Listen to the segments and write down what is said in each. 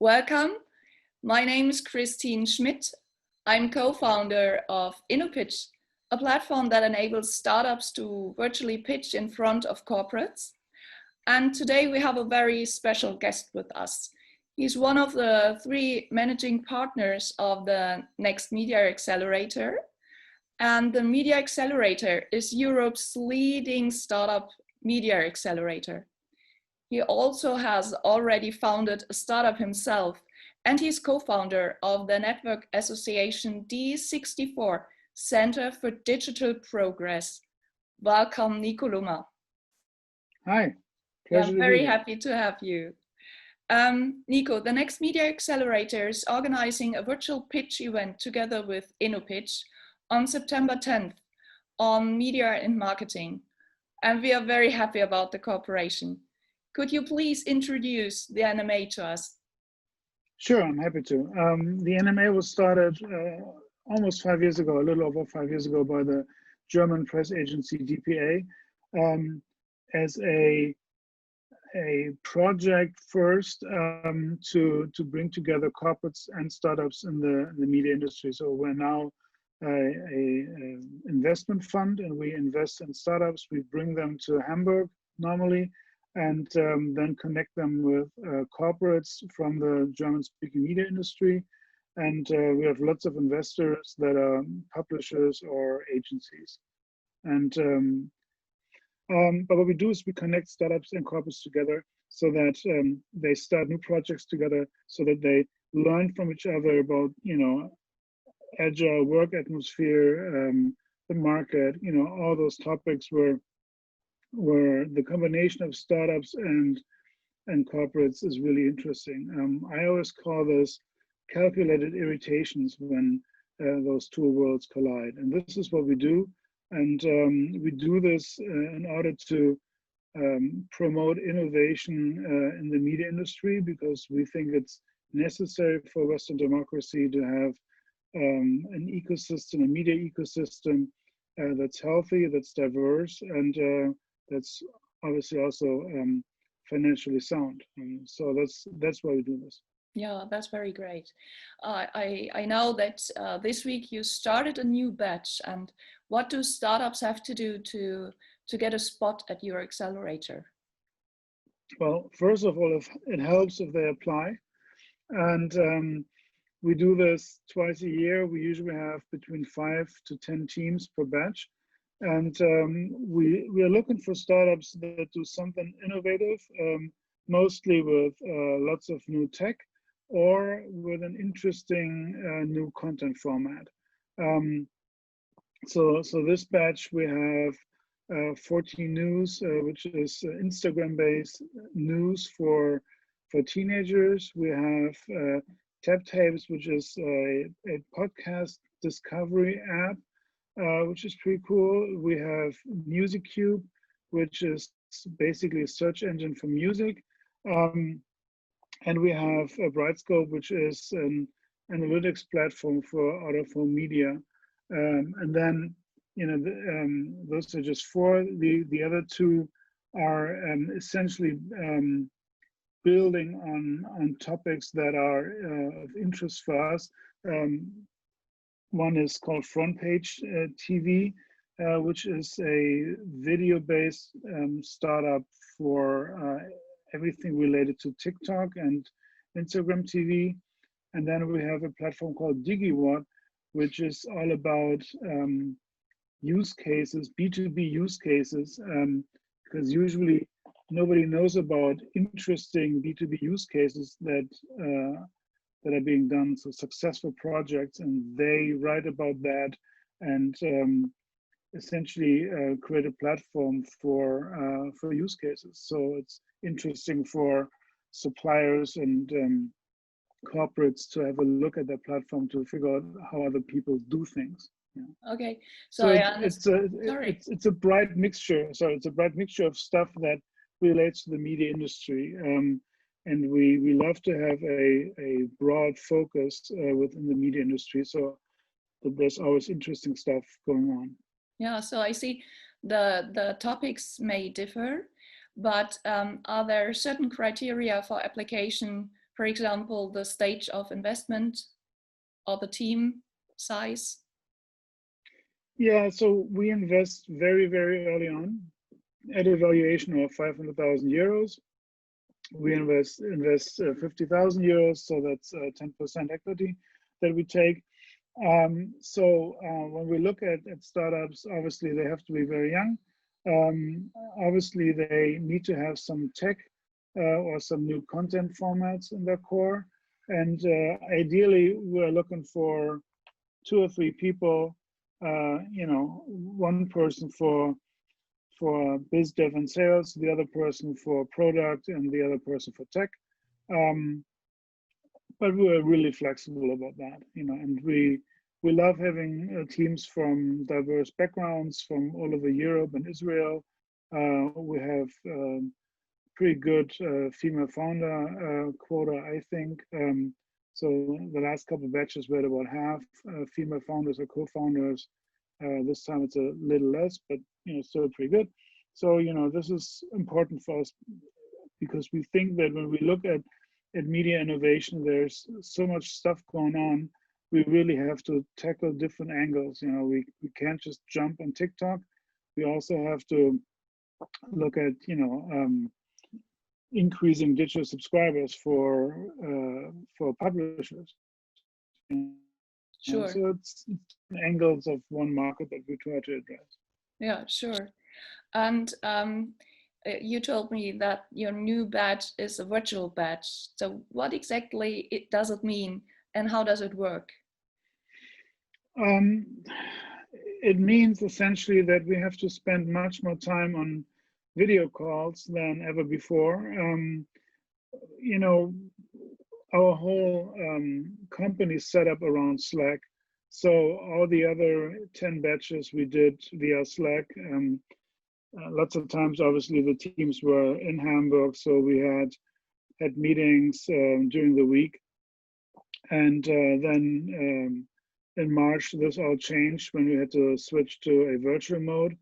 Welcome. My name is Christine Schmitt. I'm co-founder of innopitch, a platform that enables startups to virtually pitch in front of corporates. And today we have a very special guest with us. He's one of the 3 managing partners of the Next Media Accelerator. And the Media Accelerator is Europe's leading startup media accelerator. He also has already founded a startup himself, and he's co-founder of the network association D64, Center for Digital Progress. Welcome, Nico Lumma. Hi, pleasure. I'm very happy to have you. Nico, the Next Media Accelerator is organizing a virtual pitch event together with innopitch on September 10th on media and marketing. And we are very happy about the cooperation. Could you please introduce the NMA to us? Sure, I'm happy to. The NMA was started almost 5 years ago, a little over 5 years ago, by the German press agency DPA as a project first to bring together corporates and startups in the media industry. So we're now an investment fund, and we invest in startups. We bring them to Hamburg normally, and then connect them with corporates from the German-speaking media industry. And we have lots of investors that are publishers or agencies. And but what we do is we connect startups and corporates together so that they start new projects together, so that they learn from each other about, agile work atmosphere, the market, all those topics where the combination of startups and corporates is really interesting. I always call this calculated irritations when those two worlds collide. And this is what we do. And we do this in order to promote innovation in the media industry, because we think it's necessary for Western democracy to have an ecosystem, a media ecosystem that's healthy, that's diverse, and that's obviously also financially sound. So that's why we do this. Yeah, that's very great. I know that this week you started a new batch, and what do startups have to do to get a spot at your accelerator? Well, first of all, it helps if they apply, and we do this twice a year. We usually have between 5 to 10 teams per batch. And we are looking for startups that do something innovative, mostly with lots of new tech or with an interesting new content format. So this batch, we have 14 News, which is Instagram-based news for teenagers. We have Tap Tapes, which is a podcast discovery app, which is pretty cool. We have Music Cube, which is basically a search engine for music. And we have a Brightscope, which is an analytics platform for out-of-home media. And then, those are just 4. The other 2 are essentially building on topics that are of interest for us. One is called Front Page TV, which is a video-based startup for everything related to TikTok and Instagram TV. And then we have a platform called DigiWatt, which is all about use cases, B2B use cases, because usually nobody knows about interesting B2B use cases that are being done, so successful projects, and they write about that and essentially create a platform for use cases. So it's interesting for suppliers and corporates to have a look at that platform to figure out how other people do things. Yeah. Okay, so it's a bright mixture. So it's a bright mixture of stuff that relates to the media industry. And we love to have a broad focus within the media industry, so that there's always interesting stuff going on. Yeah, so I see the topics may differ, but are there certain criteria for application for example, the stage of investment or the team size? Yeah, so we invest very, very early on at a valuation of 500,000 euros. We invest 50,000 euros, so that's 10% equity that we take. When we look at startups, obviously they have to be very young. Obviously they need to have some tech or some new content formats in their core. And ideally we're looking for 2 or 3 people, one person for biz dev and sales, the other person for product, and the other person for tech. But we're really flexible about that, and we love having teams from diverse backgrounds from all over Europe and Israel. We have pretty good female founder quota, I think. So the last couple of batches were about half female founders or co-founders. This time it's a little less, but still pretty good. So this is important for us because we think that when we look at media innovation, there's so much stuff going on. We really have to tackle different angles. We can't just jump on TikTok. We also have to look at increasing digital subscribers for publishers. Sure. So it's angles of one market that we try to address. Yeah, sure. And you told me that your new badge is a virtual badge. So what exactly does it mean, and how does it work? It means essentially that we have to spend much more time on video calls than ever before. Our whole company is set up around Slack. So all the other 10 batches we did via Slack. Lots of times, obviously, the teams were in Hamburg, so we had meetings during the week. And then in March, this all changed when we had to switch to a virtual mode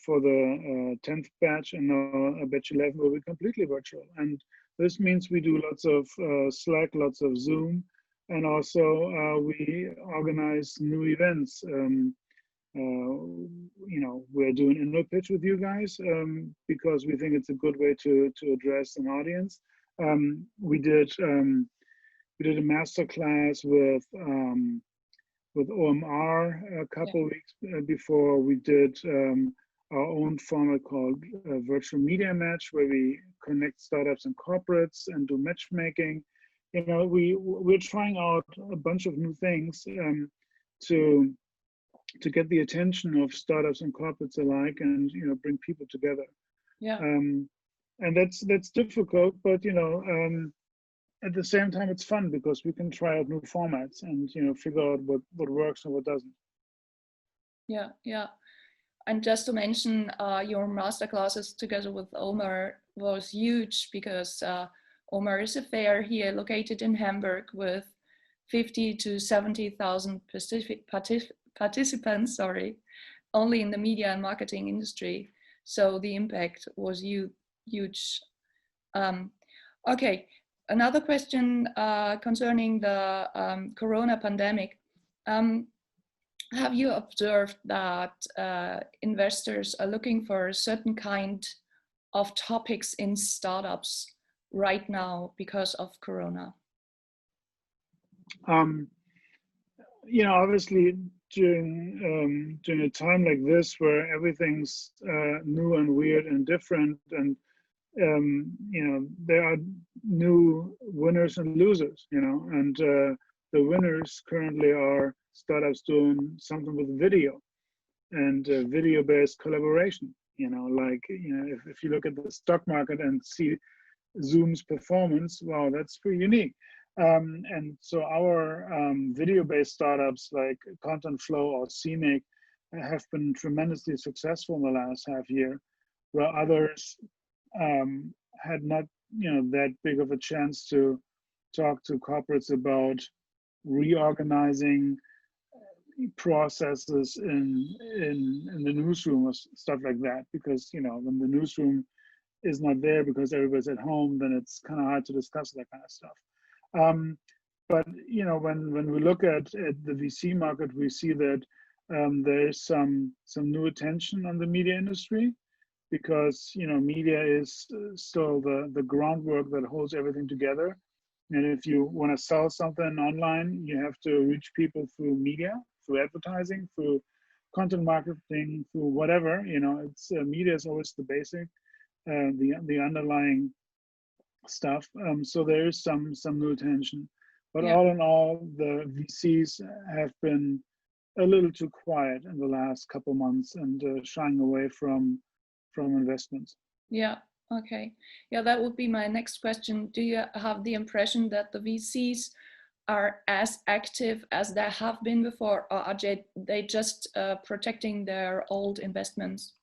for the 10th batch, and now batch 11 will be completely virtual. And this means we do lots of Slack, lots of Zoom, and also we organize new events. We're doing innopitch with you guys because we think it's a good way to address an audience. We did a master class with OMR a couple weeks before. We did our own format called Virtual Media Match, where we connect startups and corporates and do matchmaking. We're trying out a bunch of new things to get the attention of startups and corporates alike, and bring people together. Yeah. And that's difficult, but at the same time it's fun because we can try out new formats and figure out what works and what doesn't. Yeah. And just to mention, your masterclasses together with Omar was huge because Omar is a fair here located in Hamburg with 50 to 70,000 participants, only in the media and marketing industry. So the impact was huge. Okay, another question concerning the Corona pandemic. Have you observed that investors are looking for a certain kind of topics in startups right now because of Corona? Obviously during a time like this where everything's new and weird and different, and there are new winners and losers, and the winners currently are startups doing something with video and video-based collaboration. If you look at the stock market and see Zoom's performance, wow, that's pretty unique. And so our video-based startups like Content Flow or Scenic have been tremendously successful in the last half year, where others had not, that big of a chance to talk to corporates about reorganizing processes in the newsroom or stuff like that, because when the newsroom is not there because everybody's at home, then it's kind of hard to discuss that kind of stuff. But you know, when we look at the VC market, we see that there's some new attention on the media industry, because you know, media is still the groundwork that holds everything together. And if you want to sell something online, you have to reach people through media, through advertising, through content marketing, through whatever. You know, it's media is always the basic, the underlying stuff. So there is some new attention, but Yeah. all in all, the VCs have been a little too quiet in the last couple months and shying away from investments. Yeah. Okay. Yeah, that would be my next question. Do you have the impression that the VCs are as active as they have been before, or are they just protecting their old investments?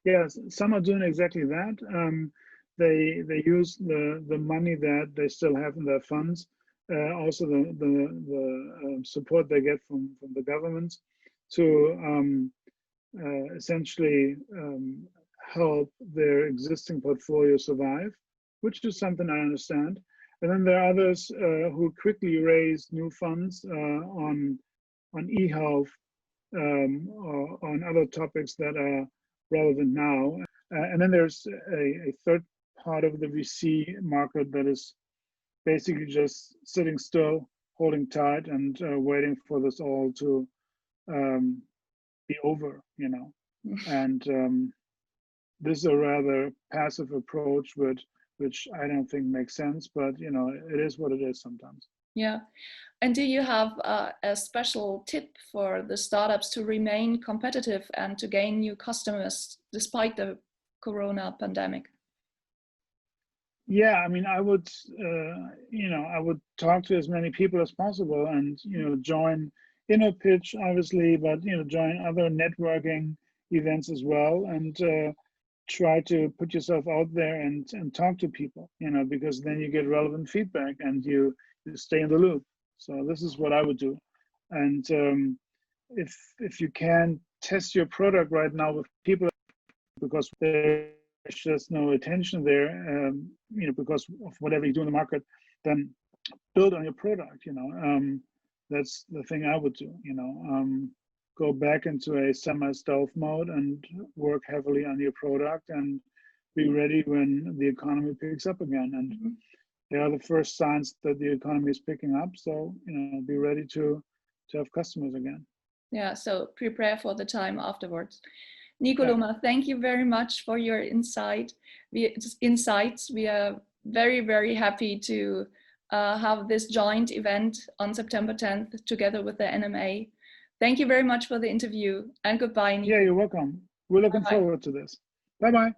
Yes, some are doing exactly that. They use the money that they still have in their funds, also the support they get from the governments, to essentially help their existing portfolio survive, which is something I understand. And then there are others who quickly raise new funds on e-health, or on other topics that are relevant now. And then there's a third part of the VC market that is basically just sitting still, holding tight, and waiting for this all to be over, you know. And this is a rather passive approach, which I don't think makes sense, but you know, it is what it is sometimes. Yeah. And do you have a special tip for the startups to remain competitive and to gain new customers despite the Corona pandemic? Yeah, I mean, I would, you know, I would talk to as many people as possible, and you know, join innopitch, obviously, but you know, join other networking events as well, and try to put yourself out there and talk to people, you know, because then you get relevant feedback and you stay in the loop. So this is what I would do. And if you can test your product right now with people, because there's just no attention there, you know, because of whatever you do in the market, then build on your product, you know. That's the thing I would do, you know. Go back into a semi-stealth mode and work heavily on your product and be ready when the economy picks up again. And there are the first signs that the economy is picking up. So, you know, be ready to have customers again. Yeah, so prepare for the time afterwards. Nico Yeah. Lumma, thank you very much for your insights. We are very, very happy to have this joint event on September 10th together with the NMA. Thank you very much for the interview, and goodbye, Nico. Yeah, you're welcome. We're looking Bye-bye. forward to this. Bye-bye.